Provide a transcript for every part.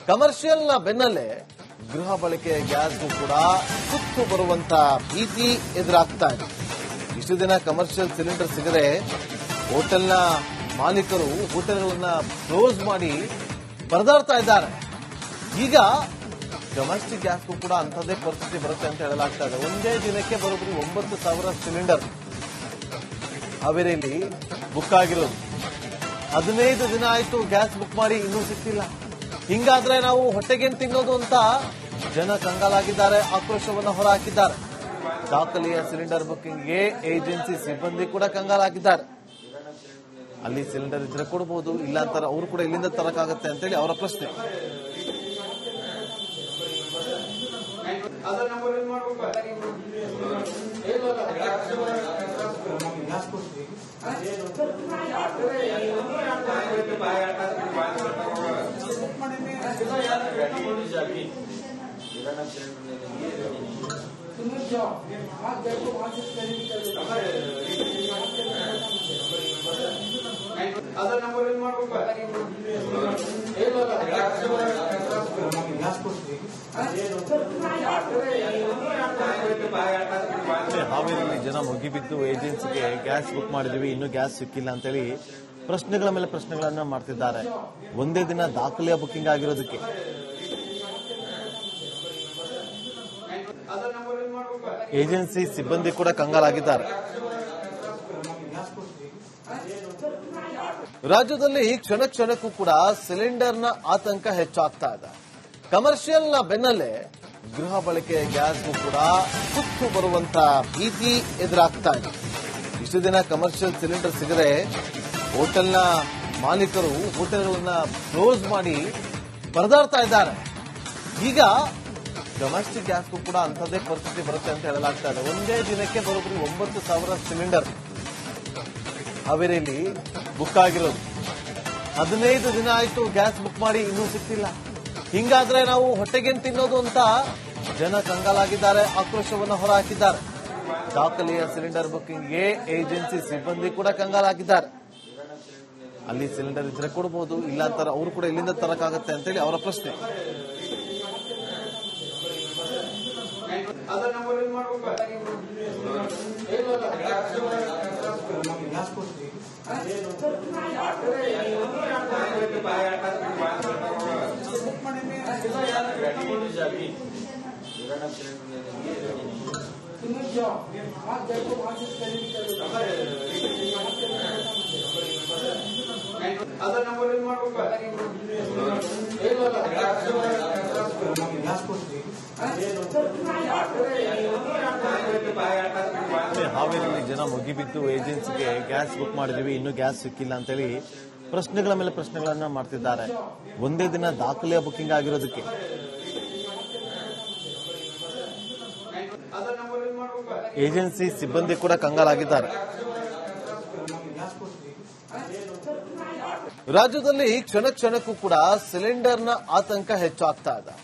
Commercial ನ ಬೆನ್ನಲ್ಲೇ ಗೃಹ ಬಳಕೆಯ ಗ್ಯಾಸ್ಗೂ ಕೂಡ ಸುತ್ತು ಬರುವಂತ ಭೀತಿ ಎದುರಾಗ್ತಾ ಇದೆ. ಇಷ್ಟು ದಿನ ಕಮರ್ಷಿಯಲ್ ಸಿಲಿಂಡರ್ ಸಿಗದೆ ಹೋಟೆಲ್ನ ಮಾಲೀಕರು ಹೋಟೆಲ್ಗಳನ್ನ ಕ್ಲೋಸ್ ಮಾಡಿ ಪರದಾಡ್ತಾ ಇದ್ದಾರೆ. ಈಗ ಡೊಮೆಸ್ಟಿಕ್ ಗ್ಯಾಸ್ಗೂ ಕೂಡ ಅಂಥದ್ದೇ ಪರಿಸ್ಥಿತಿ ಬರುತ್ತೆ ಅಂತ ಹೇಳಲಾಗ್ತಾ ಇದೆ. ಒಂದೇ ದಿನಕ್ಕೆ ಬರೋಬ್ಬರಿ 9,000 ಸಿಲಿಂಡರ್ ಹಾವೇರಿಯಲ್ಲಿ ಬುಕ್ ಆಗಿರೋದು. 15 ದಿನ ಆಯ್ತು ಗ್ಯಾಸ್ ಬುಕ್ ಮಾಡಿ ಇನ್ನೂ ಸಿಕ್ತಿಲ್ಲ. ಹಿಂಗಾದ್ರೆ ನಾವು ಹೊಟ್ಟೆಗೇನು ತಿನ್ನೋದು ಅಂತ ಜನ ಕಂಗಾಲಾಗಿದ್ದಾರೆ, ಆಕ್ರೋಶವನ್ನು ಹೊರಹಾಕಿದ್ದಾರೆ. ದಾಖಲೆಯ ಸಿಲಿಂಡರ್ ಬುಕ್ಕಿಂಗ್ಗೆ ಏಜೆನ್ಸಿ ಸಿಬ್ಬಂದಿ ಕೂಡ ಕಂಗಾಲಾಗಿದ್ದಾರೆ. ಅಲ್ಲಿ ಸಿಲಿಂಡರ್ ಇದ್ರೆ ಕೊಡಬಹುದು, ಇಲ್ಲ ಅಂತಾರೆ ಅವರು ಕೂಡ ಇಲ್ಲಿಂದ ತರಕಾಗತ್ತೆ ಅಂತೇಳಿ ಅವರ ಪ್ರಶ್ನೆ. ಹಾವೇರಿಯಲ್ಲಿ ಜನ ಮುಗಿಬಿದ್ದು ಏಜೆನ್ಸಿಗೆ ಗ್ಯಾಸ್ ಬುಕ್ ಮಾಡಿದ್ವಿ, ಇನ್ನೂ ಗ್ಯಾಸ್ ಸಿಕ್ಕಿಲ್ಲ ಅಂತೇಳಿ ಪ್ರಶ್ನೆಗಳ ಮೇಲೆ ಪ್ರಶ್ನೆಗಳನ್ನ ಮಾಡ್ತಿದ್ದಾರೆ. ಒಂದೇ ದಿನ ದಾಖಲೆಯ ಬುಕ್ಕಿಂಗ್ ಆಗಿರೋದಕ್ಕೆ ಏಜೆನ್ಸಿ ಸಿಬ್ಬಂದಿ ಕೂಡ ಕಂಗಾಲಾಗಿದ್ದಾರೆ. ರಾಜ್ಯದಲ್ಲಿ ಕ್ಷಣ ಕ್ಷಣಕ್ಕೂ ಕೂಡ ಸಿಲಿಂಡರ್ನ ಆತಂಕ ಹೆಚ್ಚಾಗ್ತಾ ಇದೆ. ಕಮರ್ಷಿಯಲ್ ನ ಬೆನ್ನಲ್ಲೇ ಗೃಹ ಬಳಕೆಯ ಗ್ಯಾಸ್ಗೂ ಕೂಡ ಸುತ್ತು ಬರುವಂತ ಭೀತಿ ಎದುರಾಗ್ತಾ ಇದೆ. ಇಷ್ಟು ದಿನ ಕಮರ್ಷಿಯಲ್ ಸಿಲಿಂಡರ್ ಸಿಗದೆ ಹೋಟೆಲ್ನ ಮಾಲೀಕರು ಹೋಟೆಲ್ಗಳನ್ನ ಕ್ಲೋಸ್ ಮಾಡಿ ಪರದಾಡ್ತಾ ಇದ್ದಾರೆ. ಈಗ ಡೊಮೆಸ್ಟಿಕ್ ಗ್ಯಾಸ್ಗೂ ಕೂಡ ಅಂಥದ್ದೇ ಪರಿಸ್ಥಿತಿ ಬರುತ್ತೆ ಅಂತ ಹೇಳಲಾಗ್ತಾ ಇದೆ. ಒಂದೇ ದಿನಕ್ಕೆ ಬರೋಬ್ಬರಿ 9,000 ಸಿಲಿಂಡರ್ ಹಾವೇರಿಯಲ್ಲಿ ಬುಕ್ ಆಗಿರೋದು. 15 ದಿನ ಆಯ್ತು ಗ್ಯಾಸ್ ಬುಕ್ ಮಾಡಿ ಇನ್ನೂ ಸಿಕ್ತಿಲ್ಲ. ಹಿಂಗಾದ್ರೆ ನಾವು ಹೊಟ್ಟೆಗೇನು ತಿನ್ನೋದು ಅಂತ ಜನ ಕಂಗಾಲಾಗಿದ್ದಾರೆ, ಆಕ್ರೋಶವನ್ನು ಹೊರಹಾಕಿದ್ದಾರೆ. ದಾಖಲೆಯ ಸಿಲಿಂಡರ್ ಬುಕ್ಕಿಂಗ್ಗೆ ಏಜೆನ್ಸಿ ಸಿಬ್ಬಂದಿ ಕೂಡ ಕಂಗಾಲಾಗಿದ್ದಾರೆ. ಅಲ್ಲಿ ಸಿಲಿಂಡರ್ ಇದ್ರೆ ಕೊಡಬಹುದು, ಇಲ್ಲ ಅಂತಾರೆ ಅವರು ಕೂಡ ಇಲ್ಲಿಂದ ತರಕಾಗತ್ತೆ ಅಂತೇಳಿ ಅವರ ಪ್ರಶ್ನೆ. ಹಾವೇರಿಯಲ್ಲಿ ಜನ ಮುಗಿಬಿದ್ದು ಏಜೆನ್ಸಿಗೆ ಗ್ಯಾಸ್ ಬುಕ್ ಮಾಡಿದ್ವಿ, ಇನ್ನೂ ಗ್ಯಾಸ್ ಸಿಕ್ಕಿಲ್ಲ ಅಂತೇಳಿ ಪ್ರಶ್ನೆಗಳ ಮೇಲೆ ಪ್ರಶ್ನೆಗಳನ್ನ ಮಾಡ್ತಿದ್ದಾರೆ. ಒಂದೇ ದಿನ ದಾಖಲೆಯ ಬುಕ್ಕಿಂಗ್ ಆಗಿರೋದಕ್ಕೆ ಏಜೆನ್ಸಿ ಸಿಬ್ಬಂದಿ ಕೂಡ ಕಂಗಾಲಾಗಿದ್ದಾರೆ. ರಾಜ್ಯದಲ್ಲಿ ಕ್ಷಣ ಕ್ಷಣಕ್ಕೂ ಕೂಡ ಸಿಲಿಂಡರ್ನ ಆತಂಕ ಹೆಚ್ಚಾಗ್ತಾ ಇದೆ.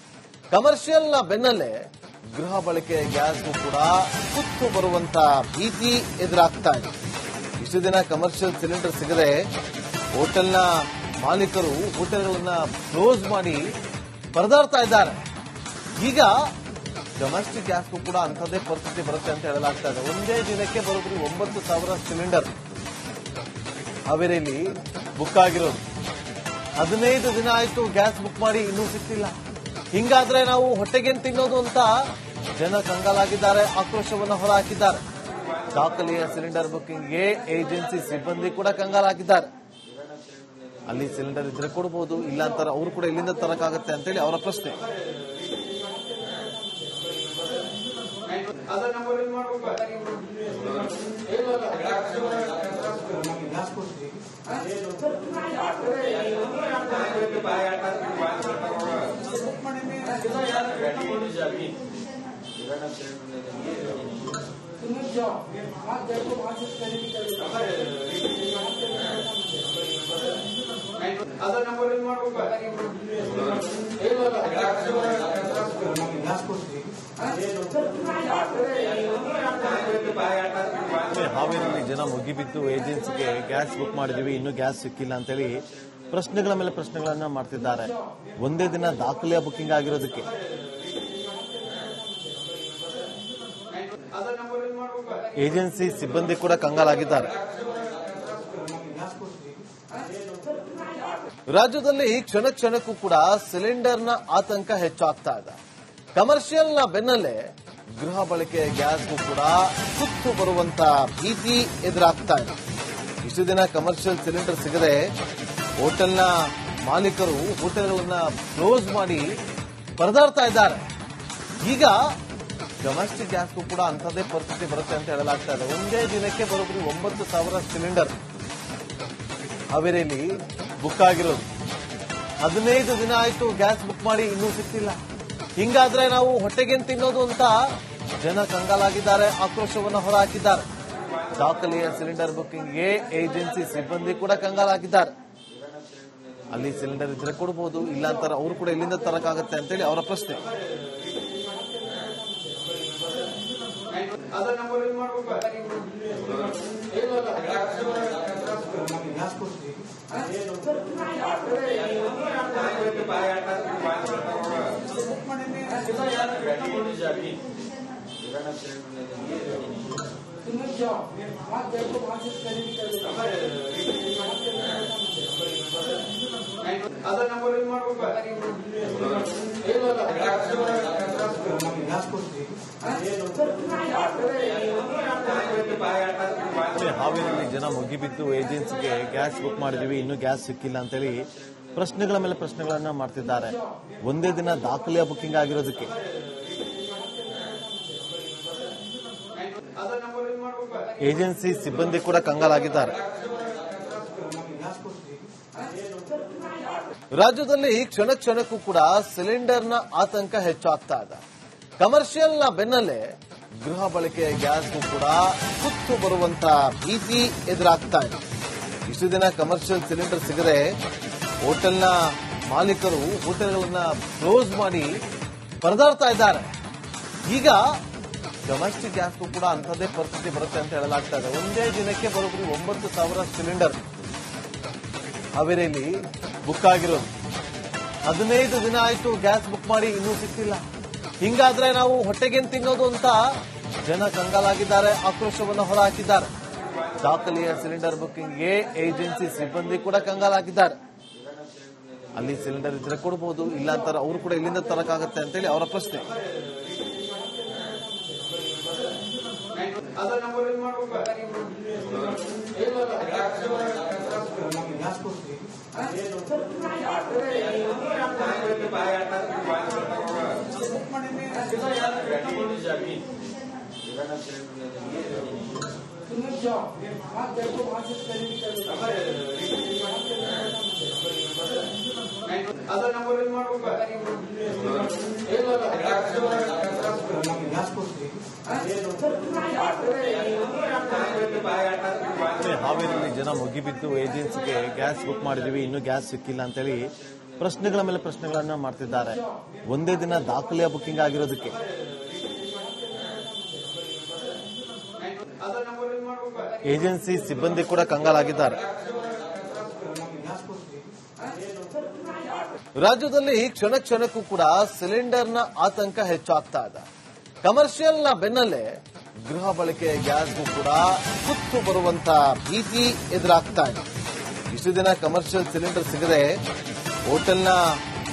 ಕಮರ್ಷಿಯಲ್ ನ ಬೆನ್ನಲ್ಲೇ ಗೃಹ ಬಳಕೆಯ ಗ್ಯಾಸ್ಗೂ ಕೂಡ ಸುತ್ತು ಬರುವಂತ ಭೀತಿ ಎದುರಾಗ್ತಾ ಇದೆ. ಇಷ್ಟು ದಿನ ಕಮರ್ಷಿಯಲ್ ಸಿಲಿಂಡರ್ ಸಿಗದೆ ಹೋಟೆಲ್ನ ಮಾಲೀಕರು ಹೋಟೆಲ್ಗಳನ್ನ ಕ್ಲೋಸ್ ಮಾಡಿ ಪರದಾಡ್ತಾ ಇದ್ದಾರೆ. ಈಗ ಡೊಮೆಸ್ಟಿಕ್ ಗ್ಯಾಸ್ಗೂ ಕೂಡ ಅಂಥದ್ದೇ ಪರಿಸ್ಥಿತಿ ಬರುತ್ತೆ ಅಂತ ಹೇಳಲಾಗ್ತಾ ಇದೆ. ಒಂದೇ ದಿನಕ್ಕೆ ಬರೋಬ್ಬರಿ 9,000 ಸಿಲಿಂಡರ್ ಹಾವೇರಿಯಲ್ಲಿ ಬುಕ್ ಆಗಿರೋದು. 15 ದಿನ ಆಯ್ತು ಗ್ಯಾಸ್ ಬುಕ್ ಮಾಡಿ ಇನ್ನೂ ಸಿಕ್ತಿಲ್ಲ. ಹಿಂಗಾದ್ರೆ ನಾವು ಹೊಟ್ಟೆಗೇನು ತಿನ್ನೋದು ಅಂತ ಜನ ಕಂಗಾಲಾಗಿದ್ದಾರೆ, ಆಕ್ರೋಶವನ್ನು ಹೊರಹಾಕಿದ್ದಾರೆ. ದಾಖಲೆಯ ಸಿಲಿಂಡರ್ ಬುಕ್ಕಿಂಗ್ಗೆ ಏಜೆನ್ಸಿ ಸಿಬ್ಬಂದಿ ಕೂಡ ಕಂಗಾಲಾಗಿದ್ದಾರೆ. ಅಲ್ಲಿ ಸಿಲಿಂಡರ್ ಇದ್ರೆ ಕೊಡಬಹುದು, ಇಲ್ಲ ಅಂತಾರೆ ಅವರು ಕೂಡ ಇಲ್ಲಿಂದ ತರಕಾಗತ್ತೆ ಅಂತೇಳಿ ಅವರ ಪ್ರಶ್ನೆ. ಹಾವೇರಿಯಲ್ಲಿ ಜನ ಮುಗಿಬಿದ್ದು ಏಜೆನ್ಸಿಗೆ ಗ್ಯಾಸ್ ಬುಕ್ ಮಾಡಿದ್ವಿ, ಇನ್ನೂ ಗ್ಯಾಸ್ ಸಿಕ್ಕಿಲ್ಲ ಅಂತೇಳಿ ಪ್ರಶ್ನೆಗಳ ಮೇಲೆ ಪ್ರಶ್ನೆಗಳನ್ನ ಮಾಡ್ತಿದ್ದಾರೆ. ಒಂದೇ ದಿನ ದಾಖಲೆಯ ಬುಕಿಂಗ್ ಆಗಿರೋದಕ್ಕೆ ಏಜೆನ್ಸಿ ಸಿಬ್ಬಂದಿ ಕೂಡ ಕಂಗಾಲಾಗಿದ್ದಾರೆ. ರಾಜ್ಯದಲ್ಲಿ ಕ್ಷಣ ಕ್ಷಣಕ್ಕೂ ಕೂಡ ಸಿಲಿಂಡರ್ನ ಆತಂಕ ಹೆಚ್ಚಾಗ್ತಾ ಇದೆ. ಕಮರ್ಷಿಯಲ್ನ ಬೆನ್ನಲ್ಲೇ ಗೃಹ ಬಳಕೆ ಗ್ಯಾಸ್ಗೂ ಕೂಡ ಸುತ್ತು ಬರುವಂತ ಭೀತಿ ಎದುರಾಗ್ತಾ ಇದೆ. ಇಷ್ಟು ದಿನ ಕಮರ್ಷಿಯಲ್ ಸಿಲಿಂಡರ್ ಸಿಗದೆ ಹೋಟೆಲ್ನ ಮಾಲೀಕರು ಹೋಟೆಲ್ಗಳನ್ನ ಕ್ಲೋಸ್ ಮಾಡಿ ಪರದಾಡ್ತಾ ಇದ್ದಾರೆ. ಈಗ ಡೊಮೆಸ್ಟಿಕ್ ಗ್ಯಾಸ್ಗೂ ಕೂಡ ಅಂಥದ್ದೇ ಪರಿಸ್ಥಿತಿ ಬರುತ್ತೆ ಅಂತ ಹೇಳಲಾಗ್ತಾ ಇದೆ. ಒಂದೇ ದಿನಕ್ಕೆ ಬರೋಬ್ಬರಿ 9,000 ಸಿಲಿಂಡರ್ ಹಾವೇರಿಯಲ್ಲಿ ಬುಕ್ ಆಗಿರೋದು. 15 ದಿನ ಆಯ್ತು ಗ್ಯಾಸ್ ಬುಕ್ ಮಾಡಿ, ಇನ್ನೂ ಸಿಗ್ತಿಲ್ಲ. ಹಿಂಗಾದ್ರೆ ನಾವು ಹೊಟ್ಟೆಗೇನ್ ತಿನ್ನೋದು ಅಂತ ಜನ ಕಂಗಾಲಾಗಿದ್ದಾರೆ, ಆಕ್ರೋಶವನ್ನು ಹೊರಹಾಕಿದ್ದಾರೆ. ದಾಖಲೆಯ ಸಿಲಿಂಡರ್ ಬುಕ್ಕಿಂಗ್ಗೆ ಏಜೆನ್ಸಿ ಸಿಬ್ಬಂದಿ ಕೂಡ ಕಂಗಾಲಾಗಿದ್ದಾರೆ. ಅಲ್ಲಿ ಸಿಲಿಂಡರ್ ಇದ್ರೆ ಕೊಡಬಹುದು, ಇಲ್ಲ ಅಂತಾರೆ. ಅವರು ಕೂಡ ಇಲ್ಲಿಂದ ತರಕಾಗತ್ತೆ ಅಂತೇಳಿ ಅವರ ಪ್ರಶ್ನೆ. ಹಾವೇರಿಯಲ್ಲಿ ಜನ ಮುಗಿಬಿದ್ದು ಏಜೆನ್ಸಿಗೆ ಗ್ಯಾಸ್ ಬುಕ್ ಮಾಡಿದೀವಿ, ಇನ್ನೂ ಗ್ಯಾಸ್ ಸಿಕ್ಕಿಲ್ಲ ಅಂತೇಳಿ ಪ್ರಶ್ನೆಗಳ ಮೇಲೆ ಪ್ರಶ್ನೆಗಳನ್ನ ಮಾಡ್ತಿದ್ದಾರೆ. ಒಂದೇ ದಿನ ದಾಖಲೆಯ ಬುಕಿಂಗ್ ಆಗಿರೋದಕ್ಕೆ ಏಜೆನ್ಸಿ ಸಿಬ್ಬಂದಿ ಕೂಡ ಕಂಗಾಲಾಗಿದ್ದಾರೆ. ರಾಜ್ಯದಲ್ಲಿ ಕ್ಷಣ ಕ್ಷಣಕ್ಕೂ ಕೂಡ ಸಿಲಿಂಡರ್ನ ಆತಂಕ ಹೆಚ್ಚಾಗ್ತಾ ಇದೆ. ಕಮರ್ಷಿಯಲ್ನ ಬೆನ್ನಲ್ಲೇ ಗೃಹ ಬಳಕೆ ಗ್ಯಾಸ್ಗೂ ಕೂಡ ಸುತ್ತು ಬರುವಂತ ಭೀತಿ ಎದುರಾಗ್ತಾ ಇದೆ. ಇಷ್ಟು ದಿನ ಕಮರ್ಷಿಯಲ್ ಸಿಲಿಂಡರ್ ಸಿಗದೆ ಹೋಟೆಲ್ನ ಮಾಲೀಕರು ಹೋಟೆಲ್ಗಳನ್ನ ಕ್ಲೋಸ್ ಮಾಡಿ ಪರದಾಡ್ತಾ ಇದ್ದಾರೆ. ಈಗ ಡೊಮೆಸ್ಟಿಕ್ ಗ್ಯಾಸ್ಗೂ ಕೂಡ ಅಂಥದ್ದೇ ಪರಿಸ್ಥಿತಿ ಬರುತ್ತೆ ಅಂತ ಹೇಳಲಾಗ್ತಾ ಇದೆ. ಒಂದೇ ದಿನಕ್ಕೆ ಬರೋಬ್ಬರಿ 9,000 ಸಿಲಿಂಡರ್ ಹಾವೇರಿಯಲ್ಲಿ ಬುಕ್ ಆಗಿರೋದು. 15 ದಿನ ಆಯ್ತು ಗ್ಯಾಸ್ ಬುಕ್ ಮಾಡಿ, ಇನ್ನೂ ಸಿಗ್ತಿಲ್ಲ. ಹಿಂಗಾದ್ರೆ ನಾವು ಹೊಟ್ಟೆಗೇನ್ ತಿನ್ನೋದು ಅಂತ ಜನ ಕಂಗಾಲಾಗಿದ್ದಾರೆ, ಆಕ್ರೋಶವನ್ನು ಹೊರಹಾಕಿದ್ದಾರೆ. ದಾಖಲೆಯ ಸಿಲಿಂಡರ್ ಬುಕ್ಕಿಂಗ್ಗೆ ಏಜೆನ್ಸಿ ಸಿಬ್ಬಂದಿ ಕೂಡ ಕಂಗಾಲಾಗಿದ್ದಾರೆ. ಅಲ್ಲಿ ಸಿಲಿಂಡರ್ ಇದ್ರೆ ಕೊಡಬಹುದು, ಇಲ್ಲ ಅಂತಾರೆ. ಅವರು ಕೂಡ ಇಲ್ಲಿಂದ ತರಕಾಗತ್ತೆ ಅಂತೇಳಿ ಅವರ ಪ್ರಶ್ನೆ. ಹಾವೇರಿಯಲ್ಲಿ ಜನ ಮುಗಿಬಿದ್ದು ಏಜೆನ್ಸಿಗೆ ಗ್ಯಾಸ್ ಬುಕ್ ಮಾಡಿದೀವಿ, ಇನ್ನೂ ಗ್ಯಾಸ್ ಸಿಕ್ಕಿಲ್ಲ ಅಂತೇಳಿ ಪ್ರಶ್ನೆಗಳ ಮೇಲೆ ಪ್ರಶ್ನೆಗಳನ್ನ ಮಾಡ್ತಿದ್ದಾರೆ. ಒಂದೇ ದಿನ ದಾಖಲೆಯ ಬುಕಿಂಗ್ ಆಗಿರೋದಕ್ಕೆ ಏಜೆನ್ಸಿ ಸಿಬ್ಬಂದಿ ಕೂಡ ಕಂಗಾಲಾಗಿದ್ದಾರೆ. ರಾಜ್ಯದಲ್ಲಿ ಕ್ಷಣ ಕ್ಷಣಕ್ಕೂ ಕೂಡ ಸಿಲಿಂಡರ್ನ ಆತಂಕ ಹೆಚ್ಚಾಗ್ತಾ ಇದೆ. ಕಮರ್ಷಿಯಲ್ನ ಬೆನ್ನಲ್ಲೇ ಗೃಹ ಬಳಕೆ ಗ್ಯಾಸ್ಗೂ ಕೂಡ ಸುತ್ತು ಬರುವಂತ ಭೀತಿ ಎದುರಾಗ್ತಾ ಇದೆ. ಇಷ್ಟು ದಿನ ಕಮರ್ಷಿಯಲ್ ಸಿಲಿಂಡರ್ ಸಿಗದೆ ಹೋಟೆಲ್ನ